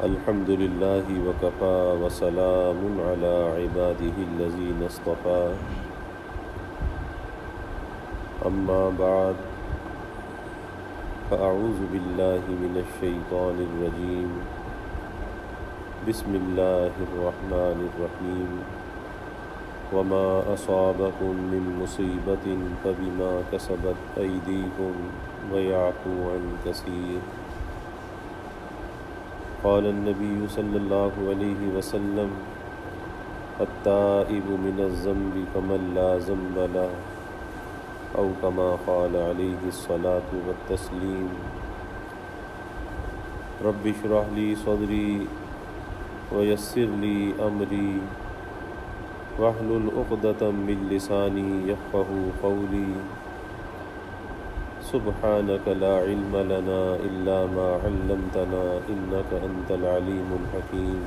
الحمد لله وكفى وسلام على عباده الذين اصطفى أما بعد فأعوذ بالله من الشيطان الرجيم بسم الله الرحمن الرحيم وما أصابكم من مصيبة فبما كسبت أيديكم ويعفو عن كثير قال النبي صلى الله عليه وسلم التائب من الذنب كمن لا ذنب له أو كما قال عليه الصلاة والتسليم رب اشرح لي صدري ويسر لي أمري واحلل عقدة من لساني يفقهوا قولي سبحانك لا علم لنا إلا ما علمتنا إنك أنت العليم الحكيم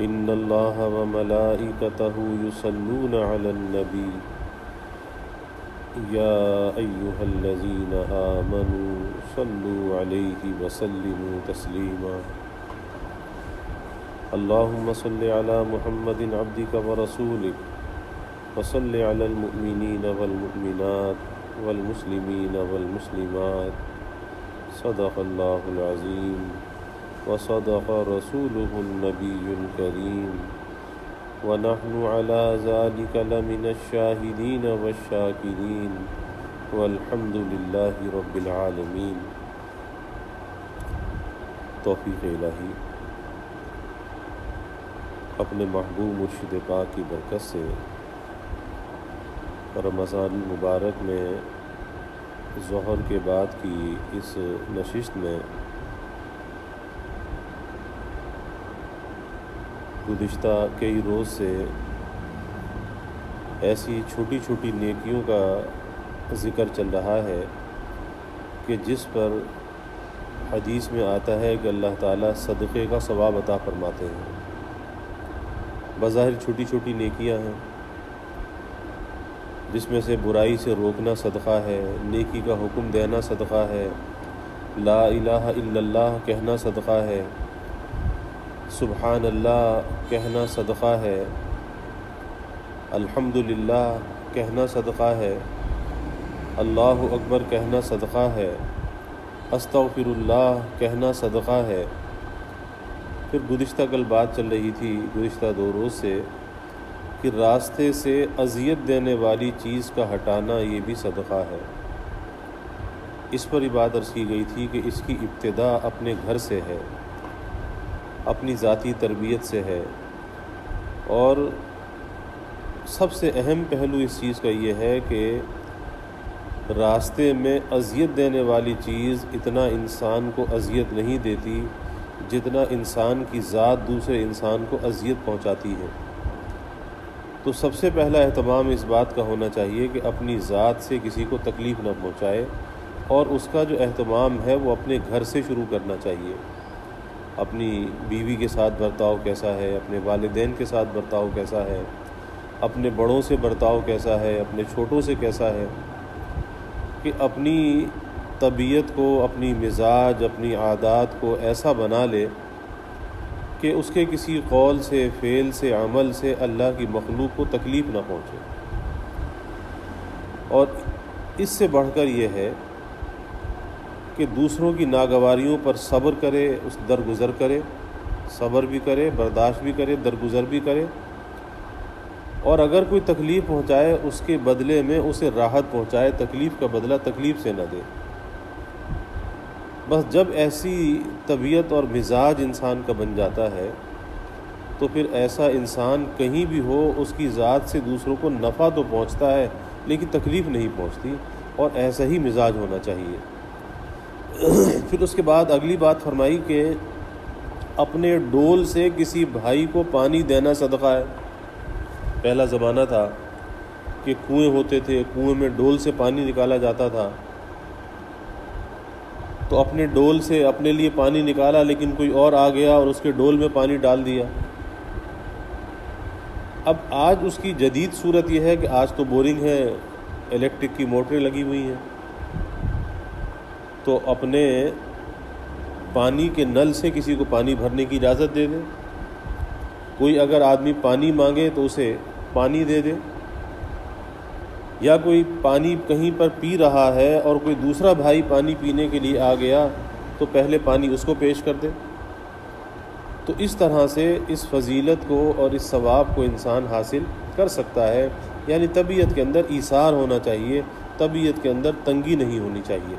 إن الله وملائكته يصلون على النبي يا أيها الذين آمنوا صلوا عليه وسلموا تسليما اللهم صل على محمد عبدك ورسولك وصل على المؤمنين والمؤمنات والمسلمين والمسلمات صدق الله العظيم وصدق رسوله النبي الكريم ونحن على ذلك لمن الشاهدين والشاكرين والحمد لله رب العالمين۔ توفیق الہی اپنے محبوب مرشد پاک کی برکت سے رمضان المبارک میں ظہر کے بعد کی اس نشست میں گزشتہ کئی روز سے ایسی چھوٹی چھوٹی نیکیوں کا ذکر چل رہا ہے کہ جس پر حدیث میں آتا ہے کہ اللہ تعالیٰ صدقے کا ثواب عطا فرماتے ہیں۔ بظاہر چھوٹی چھوٹی نیکیاں ہیں جس میں سے برائی سے روکنا صدقہ ہے، نیکی کا حکم دینا صدقہ ہے، لا الہ الا اللہ کہنا صدقہ ہے، سبحان اللہ کہنا صدقہ ہے، الحمدللہ کہنا صدقہ ہے، اللہ اکبر کہنا صدقہ ہے، استغفر اللہ کہنا صدقہ ہے۔ پھر گزشتہ کل بات چل رہی تھی گزشتہ 2 روز سے کہ راستے سے اذیت دینے والی چیز کا ہٹانا یہ بھی صدقہ ہے۔ اس پر بات عرض کی گئی تھی کہ اس کی ابتدا اپنے گھر سے ہے، اپنی ذاتی تربیت سے ہے، اور سب سے اہم پہلو اس چیز کا یہ ہے کہ راستے میں اذیت دینے والی چیز اتنا انسان کو اذیت نہیں دیتی جتنا انسان کی ذات دوسرے انسان کو اذیت پہنچاتی ہے۔ تو سب سے پہلا اہتمام اس بات کا ہونا چاہیے کہ اپنی ذات سے کسی کو تکلیف نہ پہنچائے، اور اس کا جو اہتمام ہے وہ اپنے گھر سے شروع کرنا چاہیے۔ اپنی بیوی کے ساتھ برتاؤ کیسا ہے، اپنے والدین کے ساتھ برتاؤ کیسا ہے، اپنے بڑوں سے برتاؤ کیسا ہے، اپنے چھوٹوں سے کیسا ہے، کہ اپنی طبیعت کو، اپنی مزاج، اپنی عادات کو ایسا بنا لے کہ اس کے کسی قول سے، فعل سے، عمل سے اللہ کی مخلوق کو تکلیف نہ پہنچے۔ اور اس سے بڑھ کر یہ ہے کہ دوسروں کی ناگواریوں پر صبر کرے، اس درگزر کرے، صبر بھی کرے، برداشت بھی کرے، درگزر بھی کرے، اور اگر کوئی تکلیف پہنچائے اس کے بدلے میں اسے راحت پہنچائے، تکلیف کا بدلہ تکلیف سے نہ دے۔ بس جب ایسی طبیعت اور مزاج انسان کا بن جاتا ہے تو پھر ایسا انسان کہیں بھی ہو اس کی ذات سے دوسروں کو نفع تو پہنچتا ہے لیکن تکلیف نہیں پہنچتی، اور ایسا ہی مزاج ہونا چاہیے۔ پھر اس کے بعد اگلی بات فرمائی کہ اپنے ڈول سے کسی بھائی کو پانی دینا صدقہ ہے۔ پہلا زمانہ تھا کہ کنویں ہوتے تھے، کنویں میں ڈول سے پانی نکالا جاتا تھا، تو اپنے ڈول سے اپنے لیے پانی نکالا، لیکن کوئی اور آ گیا اور اس کے ڈول میں پانی ڈال دیا۔ اب آج اس کی جدید صورت یہ ہے کہ آج تو بورنگ ہے، الیکٹرک کی موٹریں لگی ہوئی ہیں، تو اپنے پانی کے نل سے کسی کو پانی بھرنے کی اجازت دے دے، کوئی اگر آدمی پانی مانگے تو اسے پانی دے دے، یا کوئی پانی کہیں پر پی رہا ہے اور کوئی دوسرا بھائی پانی پینے کے لیے آ گیا تو پہلے پانی اس کو پیش کر دے۔ تو اس طرح سے اس فضیلت کو اور اس ثواب کو انسان حاصل کر سکتا ہے، یعنی طبیعت کے اندر ایثار ہونا چاہیے، طبیعت کے اندر تنگی نہیں ہونی چاہیے۔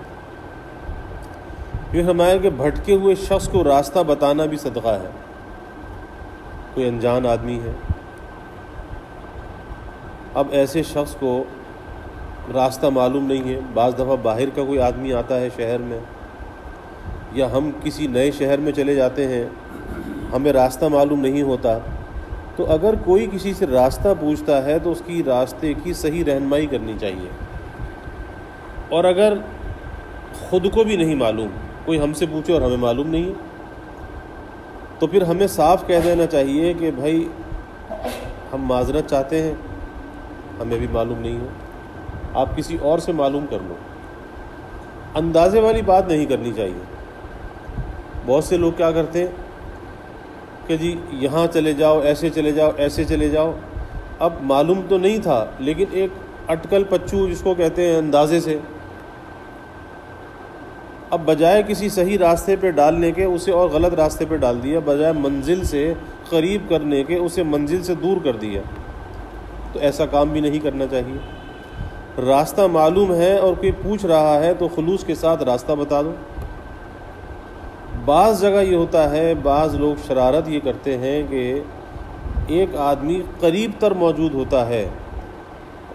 یہ فرمایا کہ بھٹکے ہوئے شخص کو راستہ بتانا بھی صدقہ ہے۔ کوئی انجان آدمی ہے، اب ایسے شخص کو راستہ معلوم نہیں ہے، بعض دفعہ باہر کا کوئی آدمی آتا ہے شہر میں، یا ہم کسی نئے شہر میں چلے جاتے ہیں، ہمیں راستہ معلوم نہیں ہوتا، تو اگر کوئی کسی سے راستہ پوچھتا ہے تو اس کی راستے کی صحیح رہنمائی کرنی چاہیے۔ اور اگر خود کو بھی نہیں معلوم، کوئی ہم سے پوچھے اور ہمیں معلوم نہیں ہے، تو پھر ہمیں صاف کہہ دینا چاہیے کہ بھائی ہم معذرت چاہتے ہیں، ہمیں بھی معلوم نہیں ہے، آپ کسی اور سے معلوم کر لو۔ اندازے والی بات نہیں کرنی چاہیے۔ بہت سے لوگ کیا کرتے ہیں کہ جی یہاں چلے جاؤ، ایسے چلے جاؤ، ایسے چلے جاؤ، اب معلوم تو نہیں تھا لیکن ایک اٹکل پچو جس کو کہتے ہیں اندازے سے، اب بجائے کسی صحیح راستے پہ ڈالنے کے اسے اور غلط راستے پہ ڈال دیا، بجائے منزل سے قریب کرنے کے اسے منزل سے دور کر دیا۔ تو ایسا کام بھی نہیں کرنا چاہیے۔ راستہ معلوم ہے اور کوئی پوچھ رہا ہے تو خلوص کے ساتھ راستہ بتا دو۔ بعض جگہ یہ ہوتا ہے، بعض لوگ شرارت یہ کرتے ہیں کہ ایک آدمی قریب تر موجود ہوتا ہے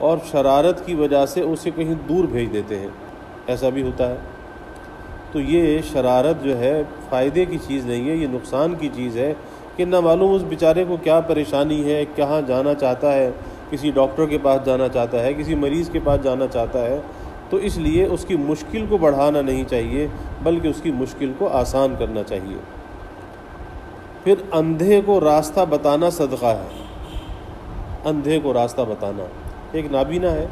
اور شرارت کی وجہ سے اسے کہیں دور بھیج دیتے ہیں، ایسا بھی ہوتا ہے۔ تو یہ شرارت جو ہے فائدے کی چیز نہیں ہے، یہ نقصان کی چیز ہے کہ نہ معلوم اس بیچارے کو کیا پریشانی ہے، کہاں جانا چاہتا ہے، کسی ڈاکٹر کے پاس جانا چاہتا ہے، کسی مریض کے پاس جانا چاہتا ہے، تو اس لیے اس کی مشکل کو بڑھانا نہیں چاہیے بلکہ اس کی مشکل کو آسان کرنا چاہیے۔ پھر اندھے کو راستہ بتانا صدقہ ہے۔ اندھے کو راستہ بتانا، ایک نابینا ہے،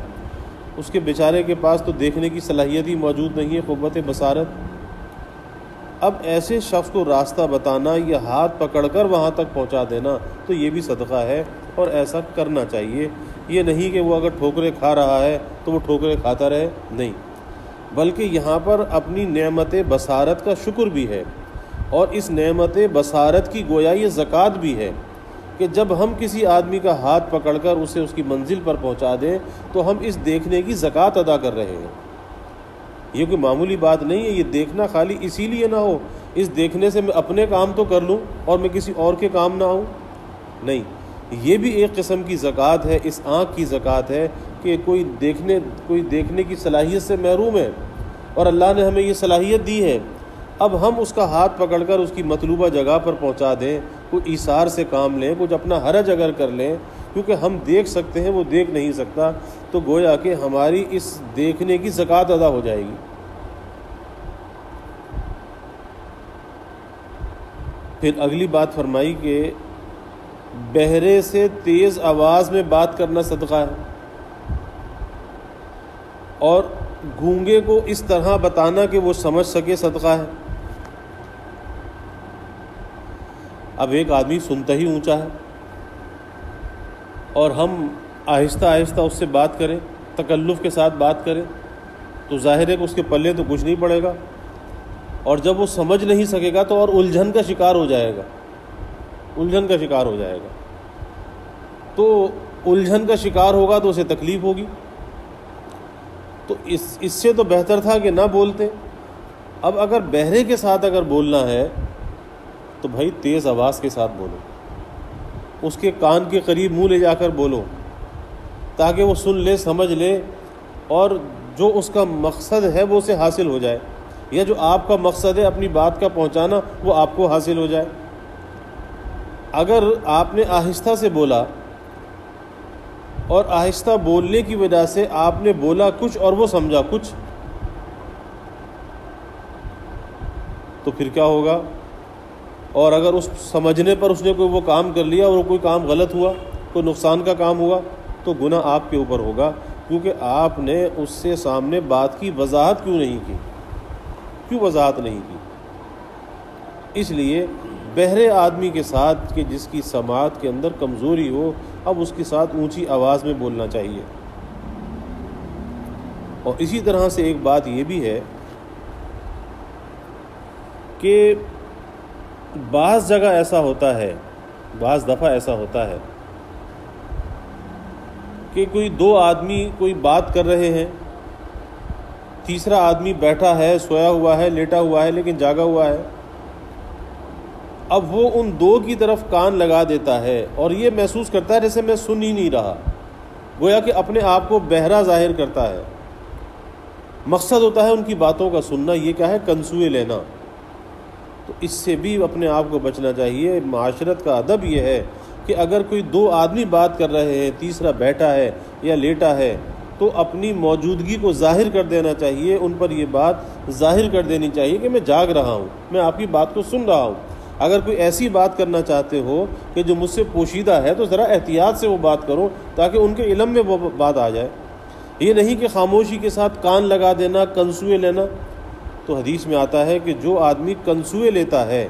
اس کے بیچارے کے پاس تو دیکھنے کی صلاحیت ہی موجود نہیں ہے، قوت بصارت، اب ایسے شخص کو راستہ بتانا یا ہاتھ پکڑ کر وہاں تک پہنچا دینا تو یہ بھی صدقہ ہے، اور ایسا کرنا چاہیے۔ یہ نہیں کہ وہ اگر ٹھوکریں کھا رہا ہے تو وہ ٹھوکریں کھاتا رہے، نہیں، بلکہ یہاں پر اپنی نعمت بصارت کا شکر بھی ہے، اور اس نعمت بصارت کی گویا یہ زکوٰۃ بھی ہے کہ جب ہم کسی آدمی کا ہاتھ پکڑ کر اسے اس کی منزل پر پہنچا دیں تو ہم اس دیکھنے کی زکوٰۃ ادا کر رہے ہیں۔ یہ کوئی معمولی بات نہیں ہے، یہ دیکھنا خالی اسی لیے نہ ہو اس دیکھنے سے میں اپنے کام تو کر لوں اور میں کسی اور کے کام نہ آؤں، نہیں، یہ بھی ایک قسم کی زکوٰۃ ہے، اس آنکھ کی زکوٰۃ ہے کہ کوئی دیکھنے کی صلاحیت سے محروم ہے اور اللہ نے ہمیں یہ صلاحیت دی ہے، اب ہم اس کا ہاتھ پکڑ کر اس کی مطلوبہ جگہ پر پہنچا دیں، کوئی ایثار سے کام لیں، کچھ اپنا حرج اگر کر لیں، کیونکہ ہم دیکھ سکتے ہیں وہ دیکھ نہیں سکتا، تو گویا کہ ہماری اس دیکھنے کی زکوٰۃ ادا ہو جائے گی۔ پھر اگلی بات فرمائی کہ بہرے سے تیز آواز میں بات کرنا صدقہ ہے، اور گونگے کو اس طرح بتانا کہ وہ سمجھ سکے صدقہ ہے۔ اب ایک آدمی سنتا ہی اونچا ہے اور ہم آہستہ آہستہ اس سے بات کریں، تکلف کے ساتھ بات کریں، تو ظاہر ہے کہ اس کے پلے تو کچھ نہیں پڑے گا، اور جب وہ سمجھ نہیں سکے گا تو اور الجھن کا شکار ہو جائے گا، الجھن کا شکار ہو جائے گا، تو الجھن کا شکار ہوگا تو اسے تکلیف ہوگی، تو اس سے تو بہتر تھا کہ نہ بولتے۔ اب اگر بہرے کے ساتھ اگر بولنا ہے تو بھائی تیز آواز کے ساتھ بولو، اس کے کان کے قریب منہ لے جا کر بولو تاکہ وہ سن لے، سمجھ لے، اور جو اس کا مقصد ہے وہ اسے حاصل ہو جائے، یا جو آپ کا مقصد ہے اپنی بات کا پہنچانا وہ آپ کو حاصل ہو جائے۔ اگر آپ نے آہستہ سے بولا اور آہستہ بولنے کی وجہ سے آپ نے بولا کچھ اور وہ سمجھا کچھ، تو پھر کیا ہوگا؟ اور اگر اس سمجھنے پر اس نے کوئی وہ کام کر لیا اور وہ کوئی کام غلط ہوا، کوئی نقصان کا کام ہوا، تو گناہ آپ کے اوپر ہوگا، کیونکہ آپ نے اس سے سامنے بات کی وضاحت کیوں نہیں کی؟ کیوں وضاحت نہیں کی؟ اس لیے بہرے آدمی کے ساتھ کہ جس کی سماعت کے اندر کمزوری ہو، اب اس کے ساتھ اونچی آواز میں بولنا چاہیے۔ اور اسی طرح سے ایک بات یہ بھی ہے کہ بعض جگہ ایسا ہوتا ہے، بعض دفعہ ایسا ہوتا ہے کہ کوئی دو آدمی کوئی بات کر رہے ہیں، تیسرا آدمی بیٹھا ہے، سویا ہوا ہے، لیٹا ہوا ہے لیکن جاگا ہوا ہے۔ اب وہ ان دو کی طرف کان لگا دیتا ہے اور یہ محسوس کرتا ہے جیسے میں سن ہی نہیں رہا، گویا کہ اپنے آپ کو بہرا ظاہر کرتا ہے۔ مقصد ہوتا ہے ان کی باتوں کا سننا، یہ کیا ہے؟ کنسوئے لینا۔ تو اس سے بھی اپنے آپ کو بچنا چاہیے۔ معاشرت کا ادب یہ ہے کہ اگر کوئی دو آدمی بات کر رہے ہیں، تیسرا بیٹھا ہے یا لیٹا ہے، تو اپنی موجودگی کو ظاہر کر دینا چاہیے، ان پر یہ بات ظاہر کر دینی چاہیے کہ میں جاگ رہا ہوں، میں آپ کی بات کو سن رہا ہوں۔ اگر کوئی ایسی بات کرنا چاہتے ہو کہ جو مجھ سے پوشیدہ ہے تو ذرا احتیاط سے وہ بات کرو تاکہ ان کے علم میں وہ بات آ جائے۔ یہ نہیں کہ خاموشی کے ساتھ کان لگا دینا، کنسوئے لینا۔ تو حدیث میں آتا ہے کہ جو آدمی کنسوئے لیتا ہے،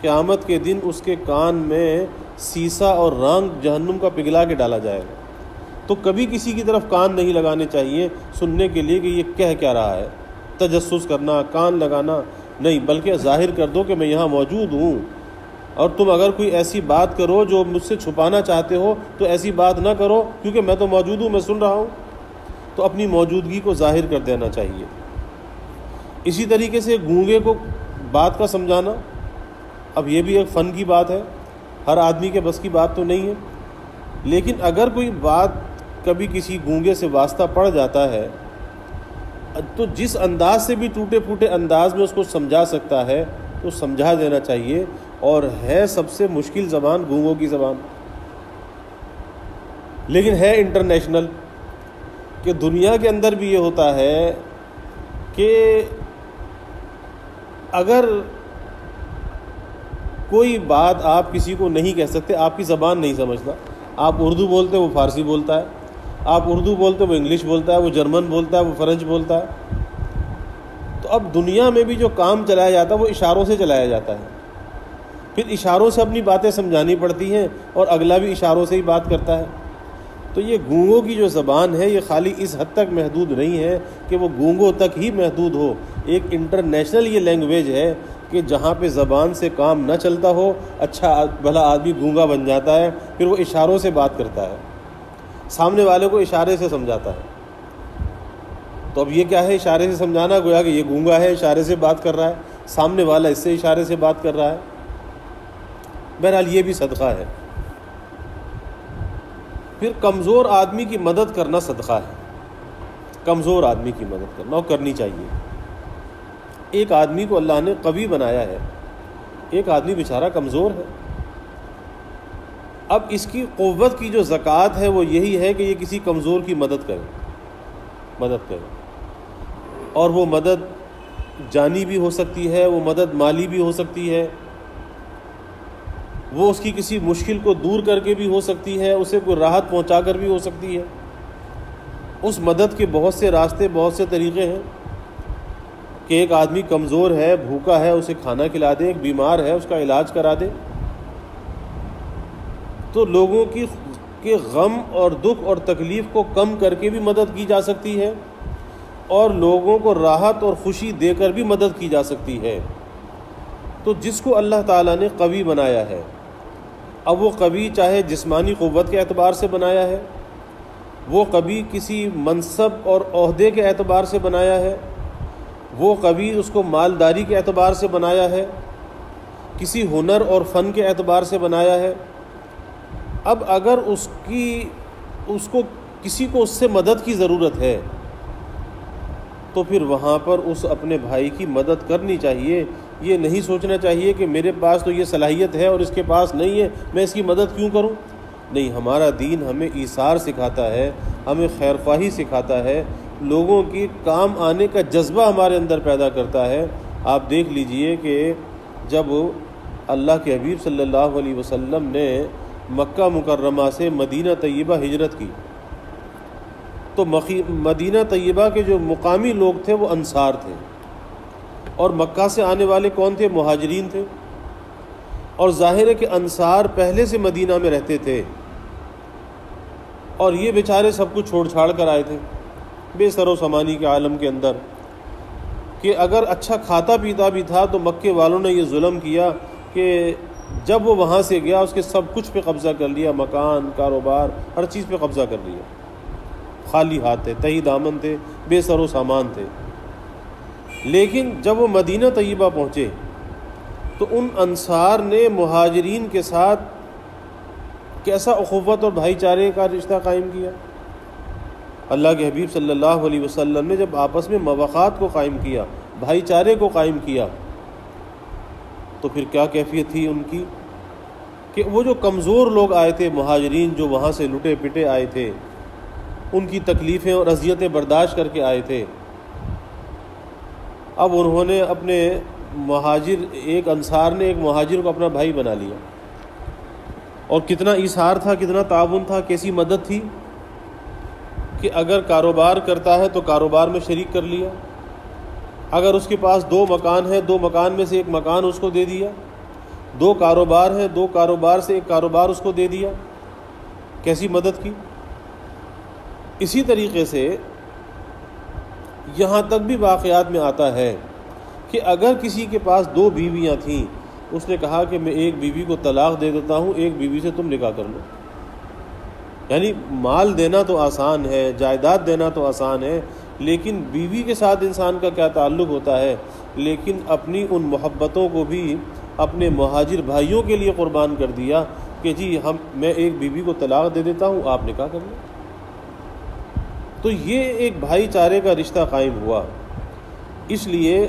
قیامت کے دن اس کے کان میں سیسا اور رانگ جہنم کا پگھلا کے ڈالا جائے گا۔ تو کبھی کسی کی طرف کان نہیں لگانے چاہیے سننے کے لیے کہ یہ کہہ کیا رہا ہے، تجسس کرنا، کان لگانا نہیں، بلکہ ظاہر کر دو کہ میں یہاں موجود ہوں۔ اور تم اگر کوئی ایسی بات کرو جو مجھ سے چھپانا چاہتے ہو تو ایسی بات نہ کرو، کیونکہ میں تو موجود ہوں، میں سن رہا ہوں۔ تو اپنی موجودگی کو ظاہر کر دینا چاہیے۔ اسی طریقے سے گونگے کو بات کا سمجھانا، اب یہ بھی ایک فن کی بات ہے، ہر آدمی کے بس کی بات تو نہیں ہے، لیکن اگر کوئی بات کبھی کسی گونگے سے واسطہ پڑ جاتا ہے تو جس انداز سے بھی ٹوٹے پھوٹے انداز میں اس کو سمجھا سکتا ہے تو سمجھا دینا چاہیے۔ اور ہے سب سے مشکل زبان گونگوں کی زبان، لیکن ہے انٹرنیشنل، کہ دنیا کے اندر بھی یہ ہوتا ہے کہ اگر کوئی بات آپ کسی کو نہیں کہہ سکتے، آپ کی زبان نہیں سمجھتا، آپ اردو بولتے وہ فارسی بولتا ہے، آپ اردو بولتے وہ انگلش بولتا ہے، وہ جرمن بولتا ہے، وہ فرنچ بولتا ہے۔ تو اب دنیا میں بھی جو کام چلایا جاتا ہے وہ اشاروں سے چلایا جاتا ہے، پھر اشاروں سے اپنی باتیں سمجھانی پڑتی ہیں اور اگلا بھی اشاروں سے ہی بات کرتا ہے۔ تو یہ گونگوں کی جو زبان ہے یہ خالی اس حد تک محدود نہیں ہے کہ وہ گونگوں تک ہی محدود ہو، ایک انٹرنیشنل یہ لینگویج ہے کہ جہاں پہ زبان سے کام نہ چلتا ہو، اچھا بھلا آدمی گونگا بن جاتا ہے، پھر وہ اشاروں سے بات کرتا ہے، سامنے والے کو اشارے سے سمجھاتا ہے۔ تو اب یہ کیا ہے؟ اشارے سے سمجھانا، گویا کہ یہ گونگا ہے، اشارے سے بات کر رہا ہے، سامنے والا اس سے اشارے سے بات کر رہا ہے۔ بہرحال یہ بھی صدقہ ہے۔ پھر کمزور آدمی کی مدد کرنا صدقہ ہے، کمزور آدمی کی مدد کرنا، اور کرنی چاہیے۔ ایک آدمی کو اللہ نے قوی بنایا ہے، ایک آدمی بیچارہ کمزور ہے، اب اس کی قوت کی جو زکوٰۃ ہے وہ یہی ہے کہ یہ کسی کمزور کی مدد کرے، اور وہ مدد جانی بھی ہو سکتی ہے، وہ مدد مالی بھی ہو سکتی ہے، وہ اس کی کسی مشکل کو دور کر کے بھی ہو سکتی ہے، اسے کوئی راحت پہنچا کر بھی ہو سکتی ہے۔ اس مدد کے بہت سے راستے، بہت سے طریقے ہیں کہ ایک آدمی کمزور ہے، بھوکا ہے، اسے کھانا کھلا دے، ایک بیمار ہے اس کا علاج کرا دے۔ تو لوگوں کے غم اور دکھ اور تکلیف کو کم کر کے بھی مدد کی جا سکتی ہے، اور لوگوں کو راحت اور خوشی دے کر بھی مدد کی جا سکتی ہے۔ تو جس کو اللہ تعالیٰ نے قوی بنایا ہے، اب وہ قوی چاہے جسمانی قوت کے اعتبار سے بنایا ہے، وہ قوی کسی منصب اور عہدے کے اعتبار سے بنایا ہے، وہ قوی اس کو مالداری کے اعتبار سے بنایا ہے، کسی ہنر اور فن کے اعتبار سے بنایا ہے۔ اب اگر اس کو کسی کو اس سے مدد کی ضرورت ہے تو پھر وہاں پر اس اپنے بھائی کی مدد کرنی چاہیے۔ یہ نہیں سوچنا چاہیے کہ میرے پاس تو یہ صلاحیت ہے اور اس کے پاس نہیں ہے، میں اس کی مدد کیوں کروں؟ نہیں، ہمارا دین ہمیں ایثار سکھاتا ہے، ہمیں خیر خواہی سکھاتا ہے، لوگوں کی کام آنے کا جذبہ ہمارے اندر پیدا کرتا ہے۔ آپ دیکھ لیجئے کہ جب اللہ کے حبیب صلی اللہ علیہ وسلم نے مکہ مکرمہ سے مدینہ طیبہ ہجرت کی تو مدینہ طیبہ کے جو مقامی لوگ تھے وہ انصار تھے، اور مکہ سے آنے والے کون تھے؟ مہاجرین تھے، اور ظاہر ہے کہ انصار پہلے سے مدینہ میں رہتے تھے، اور یہ بیچارے سب کچھ چھوڑ چھاڑ کر آئے تھے بے سر و سامانی کے عالم کے اندر، کہ اگر اچھا کھاتا پیتا بھی تھا تو مکے والوں نے یہ ظلم کیا کہ جب وہ وہاں سے گیا اس کے سب کچھ پہ قبضہ کر لیا، مکان، کاروبار، ہر چیز پہ قبضہ کر لیا، خالی ہاتھ تھے، تہی دامن تھے، بے سر و سامان تھے۔ لیکن جب وہ مدینہ طیبہ پہنچے تو ان انصار نے مہاجرین کے ساتھ کیسا اخوت اور بھائی چارے کا رشتہ قائم کیا۔ اللہ کے حبیب صلی اللہ علیہ وسلم نے جب آپس میں موافقات کو قائم کیا، بھائی چارے کو قائم کیا، تو پھر کیا کیفیت تھی ان کی کہ وہ جو کمزور لوگ آئے تھے، مہاجرین جو وہاں سے لٹے پٹے آئے تھے، ان کی تکلیفیں اور اذیتیں برداشت کر کے آئے تھے، اب انہوں نے اپنے مہاجر، ایک انصار نے ایک مہاجر کو اپنا بھائی بنا لیا، اور کتنا ایثار تھا، کتنا تعاون تھا، کیسی مدد تھی کہ اگر کاروبار کرتا ہے تو کاروبار میں شریک کر لیا، اگر اس کے پاس 2 مکان ہیں، 2 مکان میں سے ایک مکان اس کو دے دیا، 2 کاروبار ہیں، 2 کاروبار سے ایک کاروبار اس کو دے دیا، کیسی مدد کی۔ اسی طریقے سے یہاں تک بھی واقعات میں آتا ہے کہ اگر کسی کے پاس 2 بیویاں تھیں، اس نے کہا کہ میں ایک بیوی کو طلاق دے دیتا ہوں، ایک بیوی سے تم نکاح کر لو۔ یعنی مال دینا تو آسان ہے، جائیداد دینا تو آسان ہے، لیکن بیوی کے ساتھ انسان کا کیا تعلق ہوتا ہے، لیکن اپنی ان محبتوں کو بھی اپنے مہاجر بھائیوں کے لیے قربان کر دیا کہ جی میں ایک بیوی کو طلاق دے دیتا ہوں، آپ نکاح کر لیں۔ تو یہ ایک بھائی چارے کا رشتہ قائم ہوا۔ اس لیے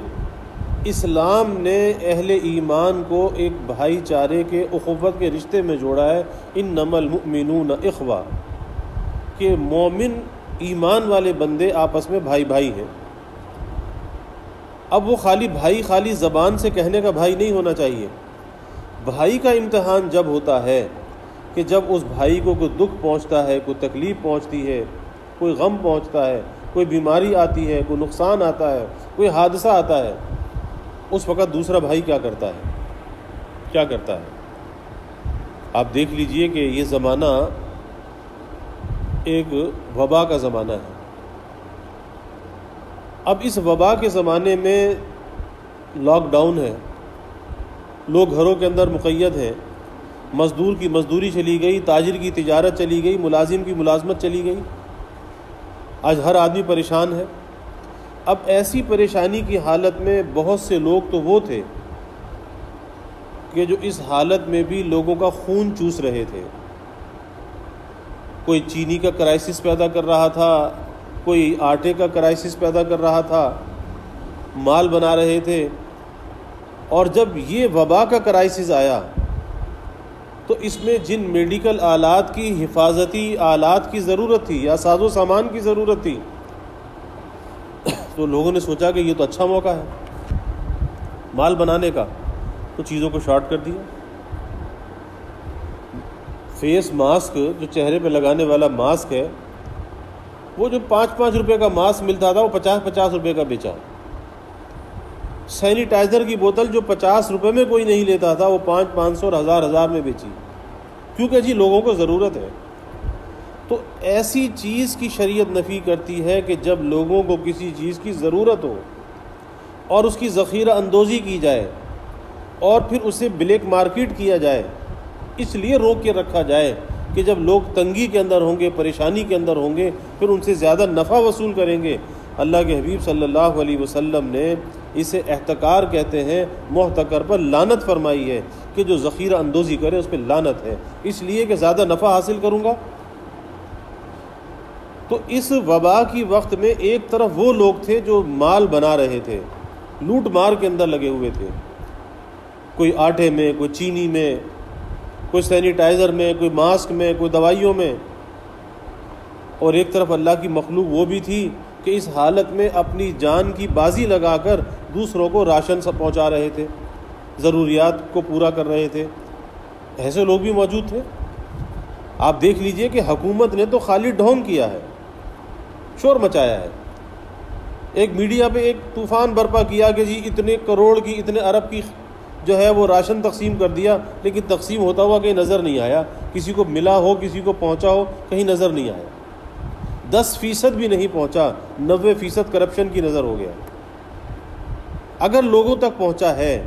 اسلام نے اہل ایمان کو ایک بھائی چارے کے، اخوت کے رشتے میں جوڑا ہے، انما المؤمنون اخوہ، کہ مومن ایمان والے بندے آپس میں بھائی بھائی ہیں۔ اب وہ خالی زبان سے کہنے کا بھائی نہیں ہونا چاہیے۔ بھائی کا امتحان جب ہوتا ہے کہ جب اس بھائی کو کوئی دکھ پہنچتا ہے، کوئی تکلیف پہنچتی ہے، کوئی غم پہنچتا ہے، کوئی بیماری آتی ہے، کوئی نقصان آتا ہے، کوئی حادثہ آتا ہے، اس وقت دوسرا بھائی کیا کرتا ہے؟ آپ دیکھ لیجئے کہ یہ زمانہ ایک وبا کا زمانہ ہے۔ اب اس وبا کے زمانے میں لاک ڈاؤن ہے، لوگ گھروں کے اندر مقید ہیں، مزدور کی مزدوری چلی گئی، تاجر کی تجارت چلی گئی، ملازم کی ملازمت چلی گئی، آج ہر آدمی پریشان ہے۔ اب ایسی پریشانی کی حالت میں بہت سے لوگ تو وہ تھے کہ جو اس حالت میں بھی لوگوں کا خون چوس رہے تھے۔ کوئی چینی کا کرائسس پیدا کر رہا تھا، کوئی آٹے کا کرائسس پیدا کر رہا تھا، مال بنا رہے تھے، اور جب یہ وبا کا کرائسس آیا تو اس میں جن میڈیکل آلات کی، حفاظتی آلات کی ضرورت تھی یا ساز و سامان کی ضرورت تھی، تو لوگوں نے سوچا کہ یہ تو اچھا موقع ہے مال بنانے کا، تو چیزوں کو شارٹ کر دیا۔ فیس ماسک جو چہرے پہ لگانے والا ماسک ہے، وہ جو 5-5 روپے کا ماسک ملتا تھا وہ 50-50 روپے کا بیچا۔ سینیٹائزر کی بوتل جو 50 روپے میں کوئی نہیں لیتا تھا، وہ 500 اور 1000 میں بیچی، کیونکہ جی لوگوں کو ضرورت ہے۔ تو ایسی چیز کی شریعت نفی کرتی ہے کہ جب لوگوں کو کسی چیز کی ضرورت ہو اور اس کی ذخیرہ اندوزی کی جائے اور پھر اسے بلیک مارکیٹ کیا جائے، اس لیے روک کے رکھا جائے کہ جب لوگ تنگی کے اندر ہوں گے، پریشانی کے اندر ہوں گے، پھر ان سے زیادہ نفع وصول کریں گے۔ اللہ کے حبیب صلی اللہ علیہ وسلم نے اسے احتکار کہتے ہیں، محتکر پر لعنت فرمائی ہے کہ جو ذخیرہ اندوزی کرے اس پہ لعنت ہے، اس لیے کہ زیادہ نفع حاصل کروں گا۔ تو اس وبا کی وقت میں ایک طرف وہ لوگ تھے جو مال بنا رہے تھے، لوٹ مار کے اندر لگے ہوئے تھے، کوئی آٹے میں، کوئی چینی میں، کوئی سینیٹائزر میں، کوئی ماسک میں، کوئی دوائیوں میں، اور ایک طرف اللہ کی مخلوق وہ بھی تھی کہ اس حالت میں اپنی جان کی بازی لگا کر دوسروں کو راشن سب پہنچا رہے تھے، ضروریات کو پورا کر رہے تھے۔ ایسے لوگ بھی موجود تھے۔ آپ دیکھ لیجئے کہ حکومت نے تو خالی ڈھونگ کیا ہے، شور مچایا ہے، ایک میڈیا پہ ایک طوفان برپا کیا کہ جی اتنے کروڑ کی اتنے ارب کی جو ہے وہ راشن تقسیم کر دیا، لیکن تقسیم ہوتا ہوا کہیں نظر نہیں آیا، کسی کو ملا ہو کسی کو پہنچا ہو کہیں نظر نہیں آیا، 10% بھی نہیں پہنچا، 90% کرپشن کی نظر ہو گیا۔ اگر لوگوں تک پہنچا ہے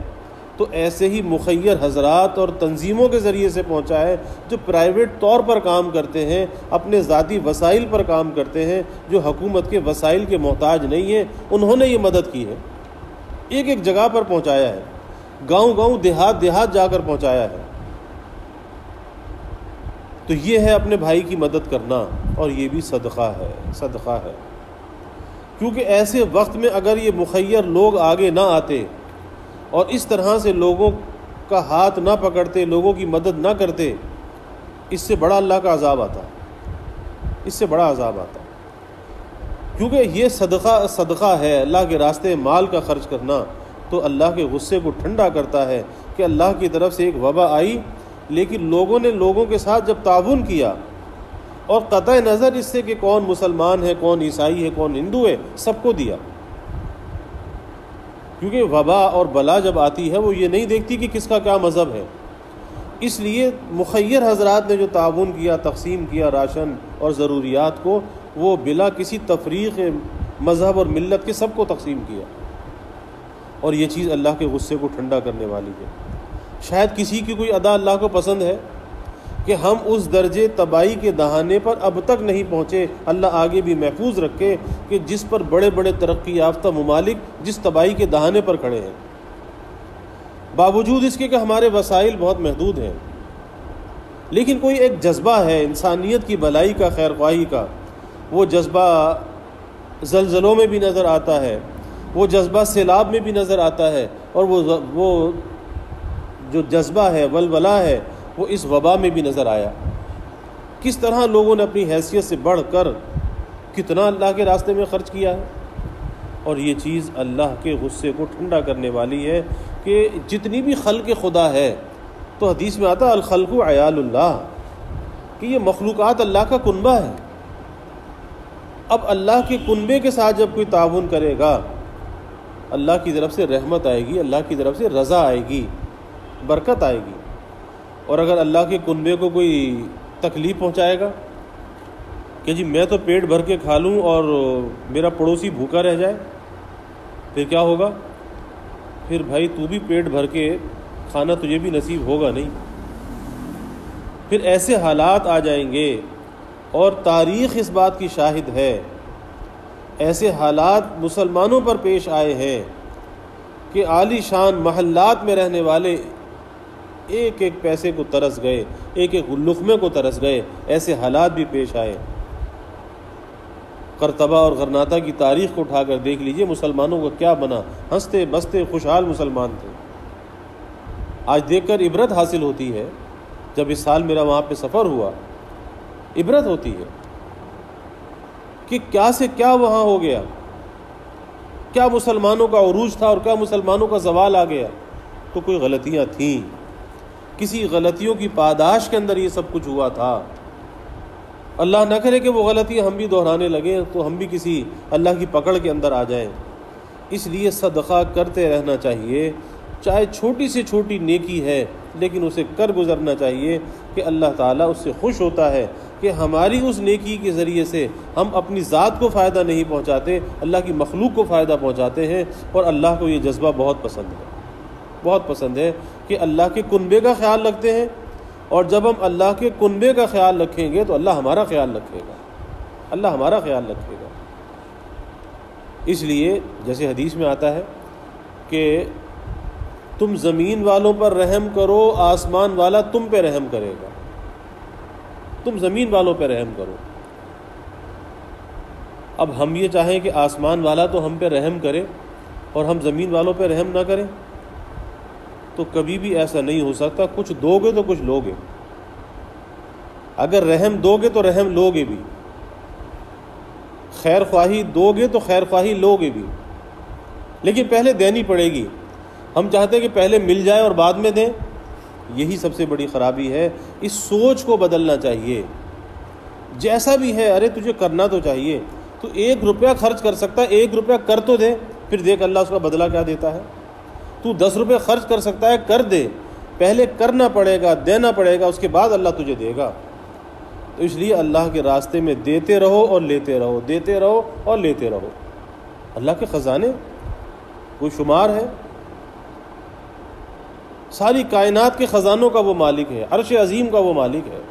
تو ایسے ہی مخیر حضرات اور تنظیموں کے ذریعے سے پہنچا ہے جو پرائیویٹ طور پر کام کرتے ہیں، اپنے ذاتی وسائل پر کام کرتے ہیں، جو حکومت کے وسائل کے محتاج نہیں ہیں، انہوں نے یہ مدد کی ہے، ایک ایک جگہ پر پہنچایا ہے، گاؤں گاؤں دیہات دیہات جا کر پہنچایا ہے۔ تو یہ ہے اپنے بھائی کی مدد کرنا، اور یہ بھی صدقہ ہے، صدقہ ہے، کیونکہ ایسے وقت میں اگر یہ مخیر لوگ آگے نہ آتے اور اس طرح سے لوگوں کا ہاتھ نہ پکڑتے، لوگوں کی مدد نہ کرتے، اس سے بڑا اللہ کا عذاب آتا، اس سے بڑا عذاب آتا، کیونکہ یہ صدقہ ہے، اللہ کے راستے مال کا خرچ کرنا تو اللہ کے غصے کو ٹھنڈا کرتا ہے کہ اللہ کی طرف سے ایک وبا آئی، لیکن لوگوں نے لوگوں کے ساتھ جب تعاون کیا اور قطع نظر اس سے کہ کون مسلمان ہے، کون عیسائی ہے، کون ہندو ہے، سب کو دیا، کیونکہ وبا اور بلا جب آتی ہے وہ یہ نہیں دیکھتی کہ کس کا کیا مذہب ہے، اس لیے مخیر حضرات نے جو تعاون کیا، تقسیم کیا راشن اور ضروریات کو، وہ بلا کسی تفریق مذہب اور ملت کے سب کو تقسیم کیا، اور یہ چیز اللہ کے غصے کو ٹھنڈا کرنے والی ہے۔ شاید کسی کی کوئی ادا اللہ کو پسند ہے کہ ہم اس درجے تباہی کے دہانے پر اب تک نہیں پہنچے، اللہ آگے بھی محفوظ رکھے کہ جس پر بڑے بڑے ترقی یافتہ ممالک جس تباہی کے دہانے پر کھڑے ہیں، باوجود اس کے کہ ہمارے وسائل بہت محدود ہیں، لیکن کوئی ایک جذبہ ہے انسانیت کی بھلائی کا، خیر خواہی کا، وہ جذبہ زلزلوں میں بھی نظر آتا ہے، وہ جذبہ سیلاب میں بھی نظر آتا ہے، اور وہ جو جذبہ ہے، ولولہ ہے، وہ اس وبا میں بھی نظر آیا، کس طرح لوگوں نے اپنی حیثیت سے بڑھ کر کتنا اللہ کے راستے میں خرچ کیا ہے، اور یہ چیز اللہ کے غصے کو ٹھنڈا کرنے والی ہے کہ جتنی بھی خلق خدا ہے، تو حدیث میں آتا الخلق عیال اللہ، کہ یہ مخلوقات اللہ کا کنبہ ہے۔ اب اللہ کے کنبے کے ساتھ جب کوئی تعاون کرے گا، اللہ کی طرف سے رحمت آئے گی، اللہ کی طرف سے رضا آئے گی، برکت آئے گی، اور اگر اللہ کے کنبے کو کوئی تکلیف پہنچائے گا کہ جی میں تو پیٹ بھر کے کھا لوں اور میرا پڑوسی بھوکا رہ جائے، پھر کیا ہوگا؟ پھر بھائی تو بھی پیٹ بھر کے کھانا تجھے بھی نصیب ہوگا نہیں، پھر ایسے حالات آ جائیں گے، اور تاریخ اس بات کی شاہد ہے، ایسے حالات مسلمانوں پر پیش آئے ہیں کہ عالی شان محلات میں رہنے والے ایک ایک پیسے کو ترس گئے، ایک ایک لقمے کو ترس گئے، ایسے حالات بھی پیش آئے۔ قرطبہ اور غرناطہ کی تاریخ کو اٹھا کر دیکھ لیجئے، مسلمانوں کا کیا بنا، ہنستے بستے خوشحال مسلمان تھے۔ آج دیکھ کر عبرت حاصل ہوتی ہے، جب اس سال میرا وہاں پہ سفر ہوا، عبرت ہوتی ہے کہ کیا سے کیا وہاں ہو گیا، کیا مسلمانوں کا عروج تھا اور کیا مسلمانوں کا زوال آ گیا۔ تو کوئی غلطیاں تھیں، کسی غلطیوں کی پاداش کے اندر یہ سب کچھ ہوا تھا۔ اللہ نہ کرے کہ وہ غلطی ہم بھی دہرانے لگیں تو ہم بھی کسی اللہ کی پکڑ کے اندر آ جائیں۔ اس لیے صدقہ کرتے رہنا چاہیے، چاہے چھوٹی سے چھوٹی نیکی ہے، لیکن اسے کر گزرنا چاہیے کہ اللہ تعالیٰ اس سے خوش ہوتا ہے کہ ہماری اس نیکی کے ذریعے سے ہم اپنی ذات کو فائدہ نہیں پہنچاتے، اللہ کی مخلوق کو فائدہ پہنچاتے ہیں، اور اللہ کو یہ جذبہ بہت پسند ہے، بہت پسند ہے کہ اللہ کے کنبے کا خیال رکھتے ہیں، اور جب ہم اللہ کے کنبے کا خیال رکھیں گے تو اللہ ہمارا خیال رکھے گا، اللہ ہمارا خیال رکھے گا۔ اس لیے جیسے حدیث میں آتا ہے کہ تم زمین والوں پر رحم کرو، آسمان والا تم پہ رحم کرے گا، تم زمین والوں پہ رحم کرو۔ اب ہم یہ چاہیں کہ آسمان والا تو ہم پہ رحم کرے اور ہم زمین والوں پہ رحم نہ کریں، تو کبھی بھی ایسا نہیں ہو سکتا۔ کچھ دو گے تو کچھ لوگے، اگر رحم دو گے تو رحم لوگے بھی، خیر خواہی دو گے تو خیر خواہی لوگے بھی، لیکن پہلے دینی پڑے گی۔ ہم چاہتے ہیں کہ پہلے مل جائے اور بعد میں دیں، یہی سب سے بڑی خرابی ہے۔ اس سوچ کو بدلنا چاہیے، جیسا بھی ہے ارے تجھے کرنا تو چاہیے، تو 1 روپیہ خرچ کر سکتا ہے، 1 روپیہ کر تو دے، پھر دیکھ اللہ اس کا بدلہ کیا دیتا ہے۔ تو 10 روپے خرچ کر سکتا ہے، کر دے، پہلے کرنا پڑے گا، دینا پڑے گا، اس کے بعد اللہ تجھے دے گا۔ تو اس لیے اللہ کے راستے میں دیتے رہو اور لیتے رہو، دیتے رہو اور لیتے رہو۔ اللہ کے خزانے کوئی شمار ہے؟ ساری کائنات کے خزانوں کا وہ مالک ہے، عرش عظیم کا وہ مالک ہے۔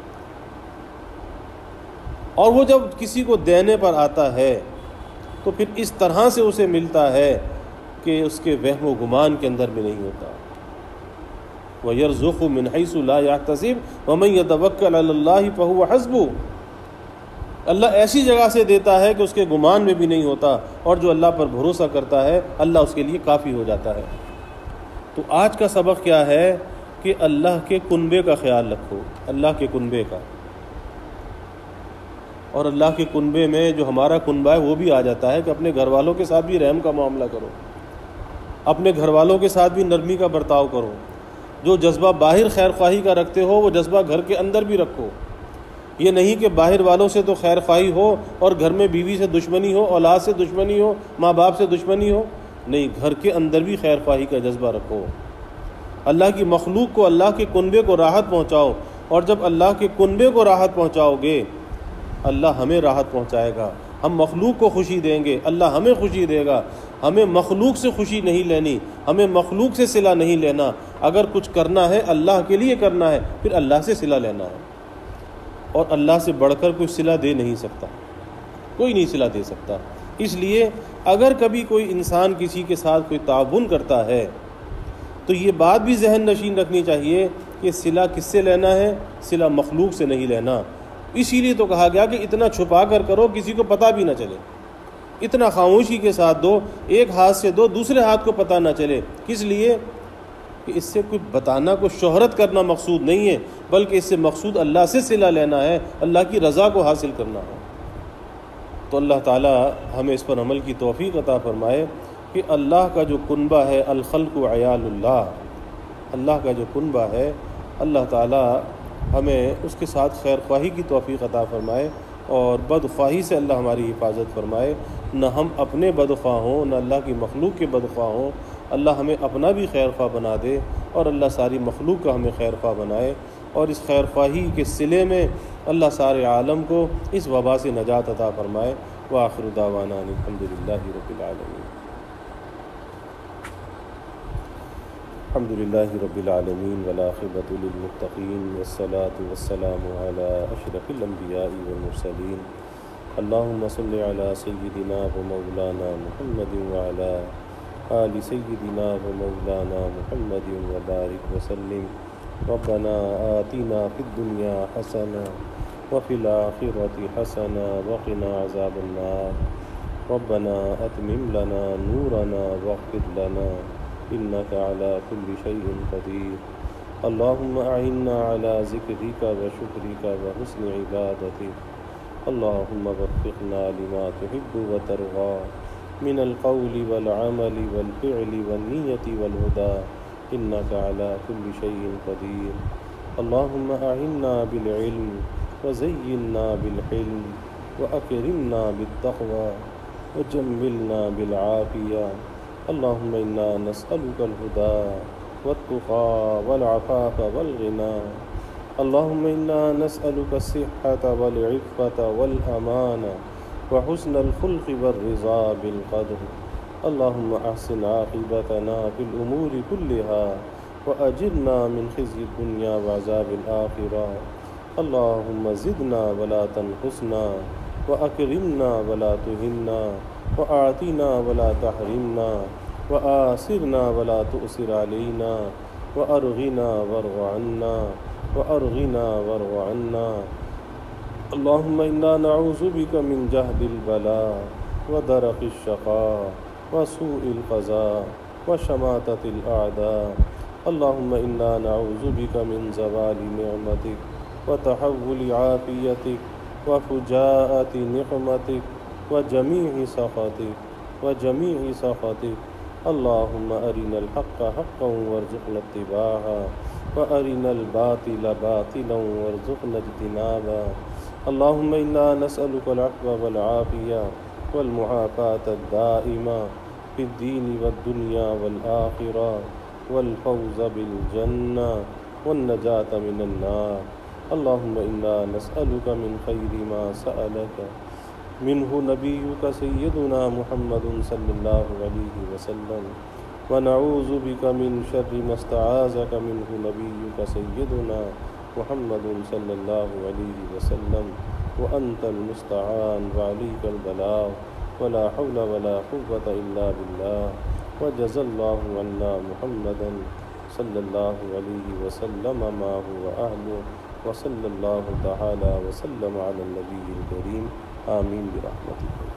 اور وہ جب کسی کو دینے پر آتا ہے تو پھر اس طرح سے اسے ملتا ہے کہ اس کے وہم و گمان کے اندر بھی نہیں ہوتا۔ وَيَرْزُقُ مِنْ حَيْثُ لَا يَحْتَسِبُ وَمَنْ يَتَوَكَّلْ عَلَى اللَّهِ فَهُوَ حَسْبُهُ۔ اللہ ایسی جگہ سے دیتا ہے کہ اس کے گمان میں بھی نہیں ہوتا، اور جو اللہ پر بھروسہ کرتا ہے اللہ اس کے لیے کافی ہو جاتا ہے۔ تو آج کا سبق کیا ہے کہ اللہ کے کنبے کا خیال رکھو، اللہ کے کنبے کا۔ اور اللہ کے کنبے میں جو ہمارا کنبہ ہے وہ بھی آ جاتا ہے کہ اپنے گھر والوں کے ساتھ بھی رحم کا معاملہ کرو، اپنے گھر والوں کے ساتھ بھی نرمی کا برتاؤ کرو۔ جو جذبہ باہر خیر خواہی کا رکھتے ہو وہ جذبہ گھر کے اندر بھی رکھو۔ یہ نہیں کہ باہر والوں سے تو خیر خواہی ہو اور گھر میں بیوی سے دشمنی ہو، اولاد سے دشمنی ہو، ماں باپ سے دشمنی ہو، نہیں، گھر کے اندر بھی خیر خواہی کا جذبہ رکھو۔ اللہ کی مخلوق کو، اللہ کے کنبے کو راحت پہنچاؤ، اور جب اللہ کے کنبے کو راحت پہنچاؤ گے اللہ ہمیں راحت پہنچائے گا۔ ہم مخلوق کو خوشی دیں گے، اللہ ہمیں خوشی دے گا۔ ہمیں مخلوق سے خوشی نہیں لینی، ہمیں مخلوق سے صلہ نہیں لینا۔ اگر کچھ کرنا ہے اللہ کے لیے کرنا ہے، پھر اللہ سے صلہ لینا ہے، اور اللہ سے بڑھ کر کوئی صلہ دے نہیں سکتا، کوئی نہیں صلہ دے سکتا۔ اس لیے اگر کبھی کوئی انسان کسی کے ساتھ کوئی تعاون کرتا ہے تو یہ بات بھی ذہن نشین رکھنی چاہیے کہ صلہ کس سے لینا ہے، صلہ مخلوق سے نہیں لینا۔ اسی لیے تو کہا گیا کہ اتنا چھپا کر کرو کسی کو پتہ بھی نہ چلے، اتنا خاموشی کے ساتھ دو، ایک ہاتھ سے دو دوسرے ہاتھ کو پتہ نہ چلے۔ کس لیے؟ کہ اس سے کوئی بتانا، کوئی شہرت کرنا مقصود نہیں ہے، بلکہ اس سے مقصود اللہ سے صلہ لینا ہے، اللہ کی رضا کو حاصل کرنا ہے۔ تو اللہ تعالی ہمیں اس پر عمل کی توفیق عطا فرمائے کہ اللہ کا جو کنبہ ہے، الخلق عیال اللہ، اللہ کا جو کنبہ ہے، اللہ تعالی ہمیں اس کے ساتھ خیر خواہی کی توفیق عطا فرمائے، اور بدخواہی سے اللہ ہماری حفاظت فرمائے۔ نہ ہم اپنے بدخواہ ہوں، نہ اللہ کی مخلوق کے بدخواہ ہوں۔ اللہ ہمیں اپنا بھی خیر خواہ بنا دے، اور اللہ ساری مخلوق کا ہمیں خیر خواہ بنائے، اور اس خیر خواہی کے صلے میں اللہ سارے عالم کو اس وبا سے نجات عطا فرمائے۔ وآخر دعوانا ان الحمدللہ رب العالمین۔ الحمدللہ رب العالمین والعاقبۃ للمتقین والصلاة والسلام علی اشرف الانبیاء والمرسلین۔ اللہم صل علی سیدنا و مولانا محمد وعلی آل سیدنا و مولانا محمد وبارک وسلم۔ ربنا آتنا فی الدنیا حسنہ وفی الآخرۃ حسنہ وقنا عذاب النار۔ ربنا اتمم لنا نورنا واغفر لنا انك على كل شيء قدير۔ اللهم اعنا على ذكرك وشكرك وحسن عبادتك۔ اللهم وفقنا لما تحب وترضى من القول والعمل والفعل والنية والهدى انك على كل شيء قدير۔ اللهم اعنا بالعلم وزينا بالحلم واكرمنا بالتقوى وجملنا بالعافية۔ اللهم إنا نسألك الهدى والتقى والعفاف والغنى۔ اللهم إنا نسألك الصحة والعفة والأمانة وحسن الخلق والرضا بالقدر۔ اللهم أحسن عاقبتنا في الأمور كلها وأجرنا من خزي الدنيا وعذاب الآخرة۔ اللهم زدنا ولا تنقصنا وأكرمنا ولا تهنا وأعطنا ولا تحرمنا وآثرنا ولا تؤثر علينا وأرغنا وارض عنا وأرغنا وارض عنا۔ اللهم إنا نعوذ بك من جهد البلاء ودرك الشقاء وسوء القضاء وشماتة الأعداء۔ اللهم إنا نعوذ بك من زوال نعمتك وتحول عافيتك وفجاءة نقمتك وجميع سخطك۔ اللهم أرنا الحق حقا وارزقنا اتباعه وأرنا الباطل باطلا وارزقنا اجتنابه۔ اللهم إنا نسألك العفو والعافية والمعافاة الدائمة في الدين والدنيا والآخرة والفوز بالجنة والنجاة من النار. اللهم إنا نسألك من خير ما سألك منه نبيك سيدنا محمد صلى الله عليه وسلم، ونعوذ بك من شر ما استعاذك منه نبيك سيدنا محمد صلى الله عليه وسلم، وأنت المستعان وعليك البلاغ ولا حول ولا قوة إلا بالله. وجزى الله عنا محمدا صلى الله عليه وسلم ما هو أهله، وصلى الله تعالى وسلم على النبي الكريم. آمين برحمتك.